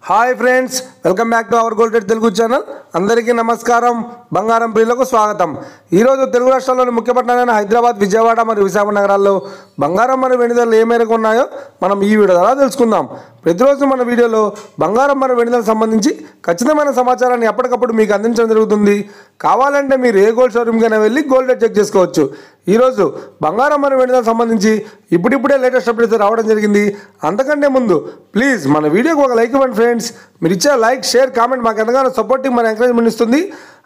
Hi friends, welcome back to our gold rate Telugu channel. అందరికీ నమస్కారం. బంగారం ప్రియులకు స్వాగతం. ఈరోజు తెలుగు రాష్ట్రాల్లోని ముఖ్య పట్టణాలైన హైదరాబాద్, విజయవాడ మరియు విశాఖ నగరాల్లో బంగారం మరియు వెండి ధరలు ఏ మేరకు ఉన్నాయో మనం ఈ వీడియో ద్వారా తెలుసుకుందాం. ప్రతిరోజు మన వీడియోలో బంగారం మరియు వెండి ధరలకు సంబంధించి ఖచ్చితమైన సమాచారాన్ని ఎప్పటికప్పుడు మీకు అందించడం జరుగుతుంది. కావాలంటే మీరు ఏ గోల్డ్ షోరూమ్కైనా వెళ్ళి గోల్డ్ రేట్ చెక్ చేసుకోవచ్చు. ఈరోజు బంగారం మరియు వెండి ధరలకు సంబంధించి ఇప్పుడిప్పుడే లేటెస్ట్ అప్డేట్స్ రావడం జరిగింది. అంతకంటే ముందు ప్లీజ్ మన వీడియోకి ఒక లైక్ ఇవ్వండి ఫ్రెండ్స్. మీరు ఇచ్చే లైక్, షేర్, కామెంట్ మాకు ఎంతగానో సపోర్టింగ్, మన ఎంకరేజ్మెంట్ ఇస్తుంది.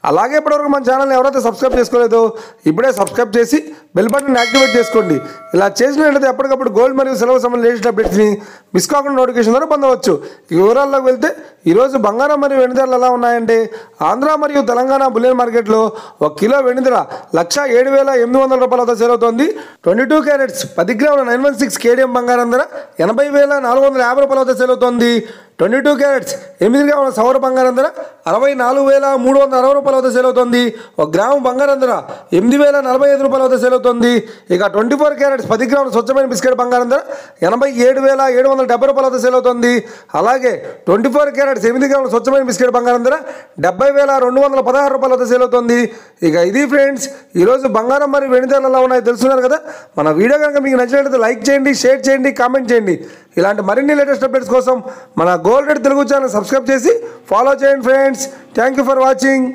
అలాగే ఇప్పటివరకు మన ఛానల్ని ఎవరైతే సబ్స్క్రైబ్ చేసుకోలేదో ఇప్పుడే సబ్స్క్రైబ్ చేసి బెల్ బటన్ యాక్టివేట్ చేసుకోండి. ఇలా చేసినట్లయితే ఎప్పటికప్పుడు గోల్డ్ మరియు సిల్వర్ సంబంధించిన లేటెస్ట్ అప్డేట్స్ని మిస్ కాకుండా నోటిఫికేషన్ ద్వారా పొందవచ్చు. ఈ వివరాల్లోకి వెళ్తే ఈరోజు బంగారం మరియు వెండి ధరలు ఎలా ఉన్నాయంటే, ఆంధ్ర మరియు తెలంగాణ బులియన్ మార్కెట్లో 1 కిలో వెండి ధర 1,07,800 రూపాయల వద్ద సేల్ అవుతోంది. 22 క్యారెట్స్ 10 గ్రాముల 916 కేడిఎం బంగారం ధర 80,450 రూపాయల వద్ద సేల్ అవుతోంది. 22 క్యారెట్స్ 8 గ్రాముల సౌర బంగారం ధర 64,360 రూపాయల వద్ద సేల్ అవుతుంది. 1 గ్రాము బంగారం ధర 8,045 రూపాయల వద్ద సేల్ అవుతుంది. ఇక 24 క్యారెట్స్ 10 గ్రాముల స్వచ్ఛమైన బిస్కెట్ బంగారం ధర 87,770 రూపాయల వద్ద సేల్ అవుతుంది. అలాగే 24 క్యారెట్స్ 8 గ్రాముల స్వచ్ఛమైన బిస్కెట్ బంగారం ధర 70,216 రూపాయల వద్ద సేల్ అవుతుంది. ఇక ఇది ఫ్రెండ్స్, ఈరోజు బంగారం మరియు వెండి ధరలు ఎలా ఉన్నాయో తెలుసుకున్నారు కదా. మన వీడియో కనుక మీకు నచ్చినట్లయితే లైక్ చేయండి, షేర్ చేయండి, కామెంట్ చేయండి. ఇలాంటి మరిన్ని లేటెస్ట్ అప్డేట్స్ కోసం మన gold rate Telugu channel subscribe చేసి ఫాలో చేయండి friends. Thank you for watching.